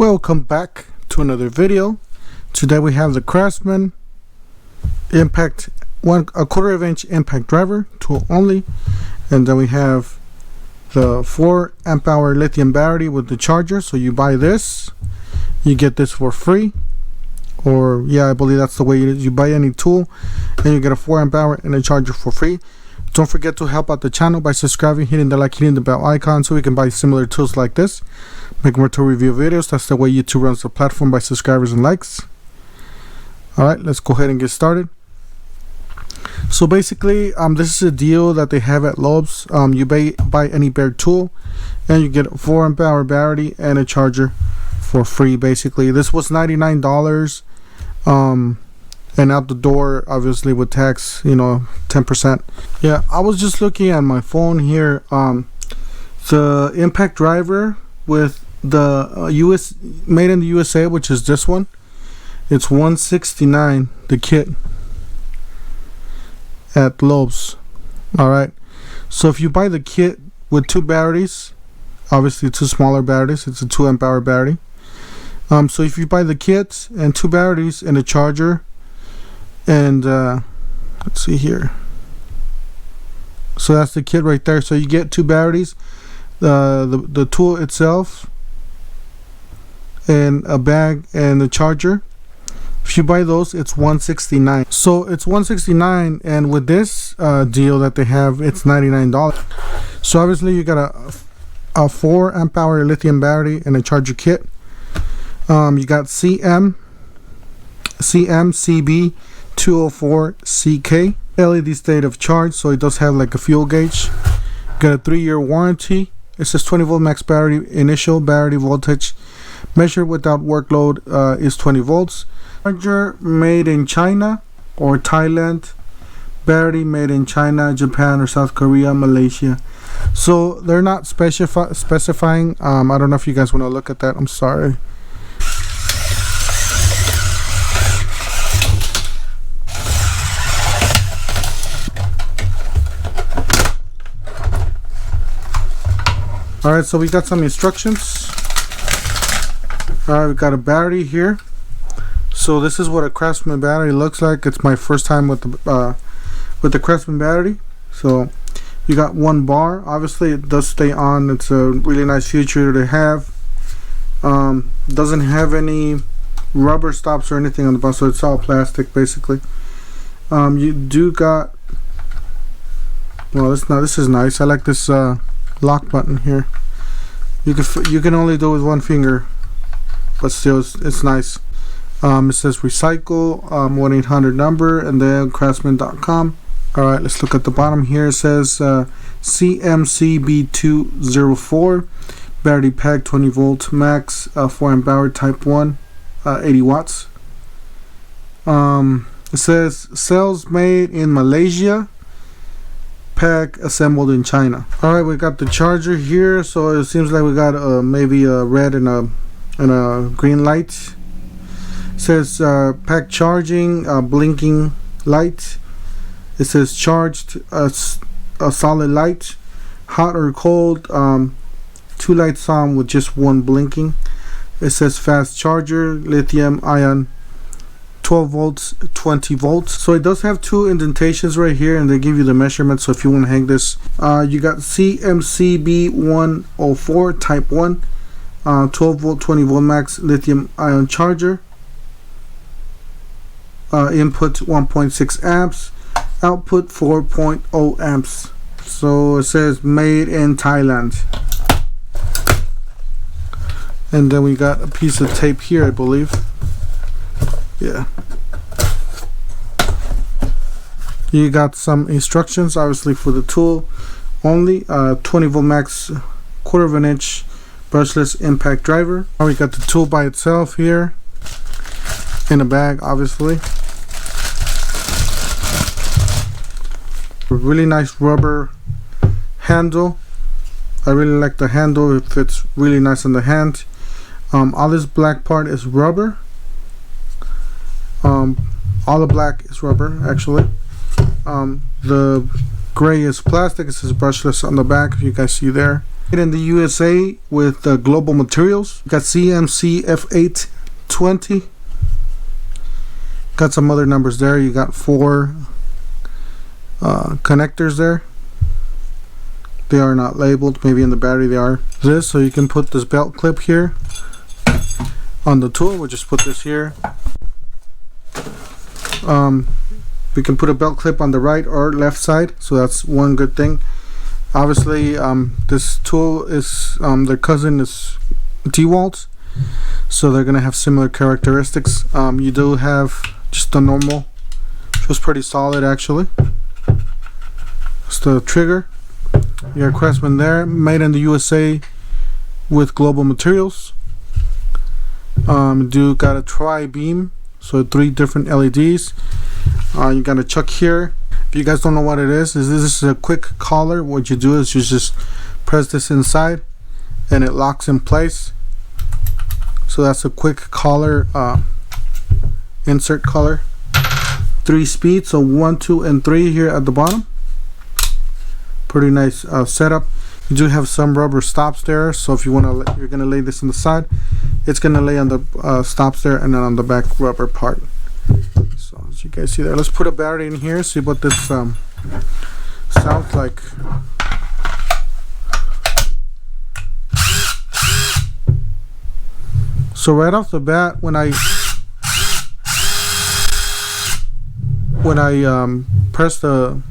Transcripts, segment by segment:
Welcome back to another video. Today we have the Craftsman impact a 1/4 inch impact driver tool only, and then we have the 4 amp hour lithium battery with the charger. So you buy this, you get this for free, or yeah, I believe that's the way it is. You buy any tool and you get a 4 amp hour and a charger for free. Don't forget to help out the channel by subscribing, hitting the like, hitting the bell icon, so we can buy similar tools like this, make more tool review videos. That's the way YouTube runs the platform, by subscribers and likes. Alright, let's go ahead and get started. So basically, this is a deal that they have at Lowe's. You buy any bare tool and you get a 4 amp hour battery and a charger for free. Basically, this was $99, and out the door, obviously with tax, 10%. Yeah, I was just looking at my phone here. The impact driver with the made in the USA, which is this one, it's $169 the kit at Lowe's. Alright, so if you buy the kit with 2 batteries, obviously 2 smaller batteries, it's a 2 amp hour battery. So if you buy the kit and 2 batteries and a charger, and let's see here, so that's the kit right there. So you get 2 batteries, the tool itself, and a bag and the charger. If you buy those, it's $169. So it's $169, and with this deal that they have, it's $99. So obviously you got a 4 amp hour lithium battery and a charger kit. You got CMCF820 LED state of charge, so it does have like a fuel gauge. Got a 3-year warranty. It says 20 volt max battery. Initial battery voltage measured without workload is 20 volts. Charger made in China or Thailand. Battery made in China, Japan, or South Korea, Malaysia. So they're not specifying. I don't know if you guys want to look at that. I'm sorry. Alright, so we got some instructions. Alright, we got a battery here. So this is what a Craftsman battery looks like. It's my first time with the Craftsman battery. So you got 1 bar. Obviously it does stay on. It's a really nice feature to have. Doesn't have any rubber stops or anything on the bottom, so it's all plastic basically. You do got, well, this is nice. I like this lock button here. You can only do it with 1 finger, but still it's nice. It says recycle, 1-800 number, and then craftsman.com. Alright, let's look at the bottom here. It says CMCB204 battery pack, 20 volt max, 4 amp hour, type 1, 80 watts. It says cells made in Malaysia, pack assembled in China. Alright, we got the charger here. So it seems like we got maybe a red and a green light. It says pack charging, blinking light. It says charged, a solid light, hot or cold, 2 lights on with just 1 blinking. It says fast charger, lithium ion, 12 volts, 20 volts. So it does have 2 indentations right here, and they give you the measurements. So if you want to hang this, you got CMCB104 type 1, 12 volt, 20 volt max lithium ion charger. Input 1.6 amps, output 4.0 amps. So it says made in Thailand. And then we got a piece of tape here, I believe. Yeah. You got some instructions, obviously, for the tool only. 20 volt max, 1/4 inch brushless impact driver. Now we got the tool by itself here in a bag, obviously. A really nice rubber handle. I really like the handle. It fits really nice on the hand. All this black part is rubber. All the black is rubber, actually. The gray is plastic. It says brushless on the back, if you guys see there. Made in the USA with global materials. Got CMCF820. Got some other numbers there. You got 4 connectors there. They are not labeled. Maybe in the battery they are. This, so you can put this belt clip here on the tool. We'll just put this here. We can put a belt clip on the right or left side, so that's one good thing. Obviously, this tool is their cousin is DeWalt, so they're gonna have similar characteristics. You do have just the normal, which was pretty solid actually. It's the trigger. You got Craftsman there, made in the USA with global materials. Do got a tri-beam, so 3 different LEDs. You got a chuck here. If you guys don't know what it is, this is a quick collar. What you do is you just press this inside and it locks in place. So that's a quick collar, insert collar. 3 speeds, so 1, 2, and 3 here at the bottom. Pretty nice setup. You do have some rubber stops there, so if you want to, you're gonna lay this on the side, it's gonna lay on the stops there, and then on the back rubber part. So as you guys see there, let's put a battery in here, see what this sounds like. So right off the bat, when I press the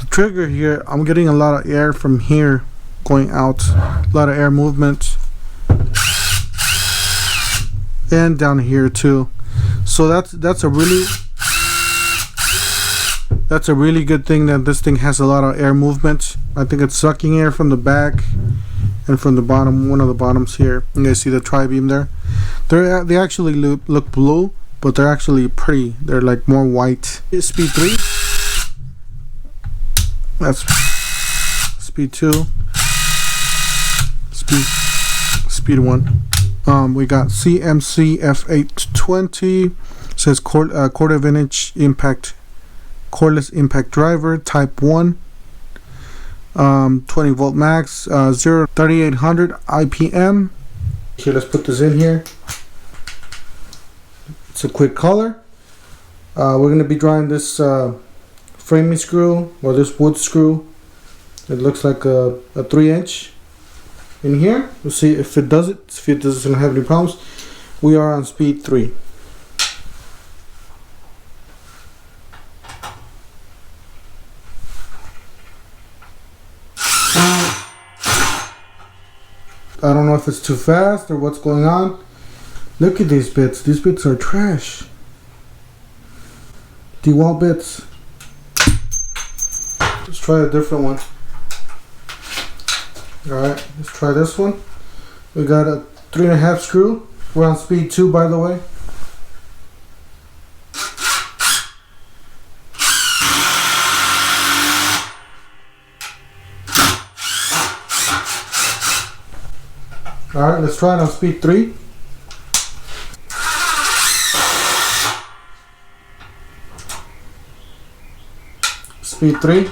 trigger here, I'm getting a lot of air from here going out, a lot of air movement, and down here too. So that's a really good thing, that this thing has a lot of air movement. I think it's sucking air from the back and from the bottom, one of the bottoms here. You guys see the tri-beam there? They actually look blue, but they're actually pretty. They're like more white. Speed 3. That's speed 2. Speed 1. We got CMCF820. Says quarter-inch impact, cordless impact driver, type 1. 20 volt max, 3800 IPM. Here, let's put this in here. It's a quick collar. We're going to be drawing this framing screw, or this wood screw. It looks like a 3-inch in here. We'll see if it does it, if it doesn't have any problems. We are on speed 3. I don't know if it's too fast or what's going on. Look at these bits. These bits are trash. DeWalt bits. Let's try a different one. Alright, let's try this one. We got a 3.5 screw. We're on speed 2, by the way. Alright, let's try it on speed 3. Speed 3.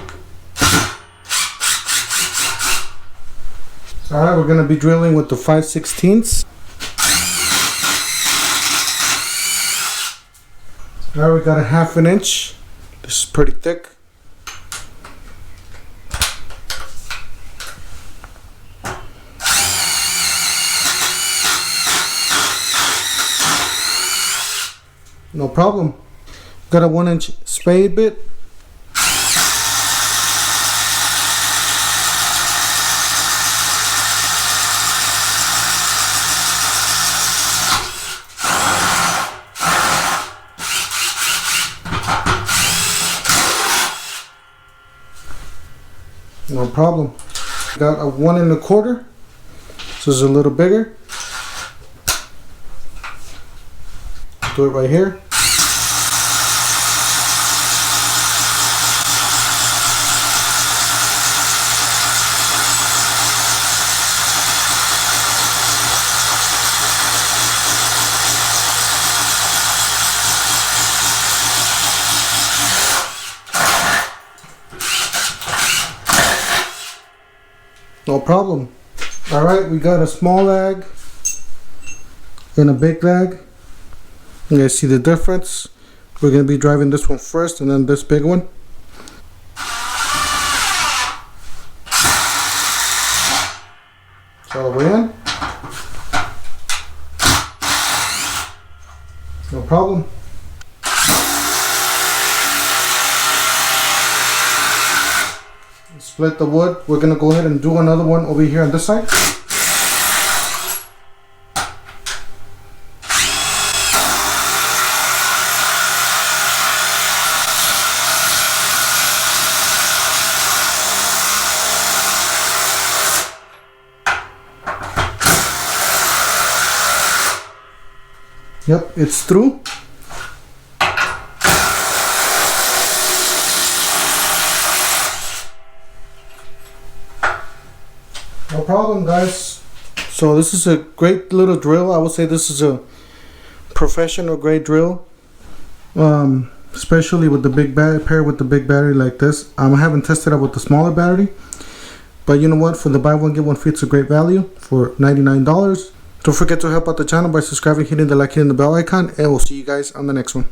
Alright, we're going to be drilling with the 5/16. Alright, we got a 1/2 inch. This is pretty thick. No problem. Got a 1-inch spade bit. No problem. Got a 1 1/4. This is a little bigger. Do it right here. No No problem. Alright, we got a small lag and a big lag. You guys see the difference? We're going to be driving this one first and then this big one. So we're in. No problem. Split the wood. We're going to go ahead and do another one over here on this side. Yep, it's through. No problem, guys. So this is a great little drill. I would say this is a professional grade drill, especially with the big battery, paired with the big battery like this. I haven't tested out with the smaller battery, but you know what? For the buy one get one free, it's a great value for $99. Don't forget to help out the channel by subscribing, hitting the like, hitting the bell icon, and we'll see you guys on the next one.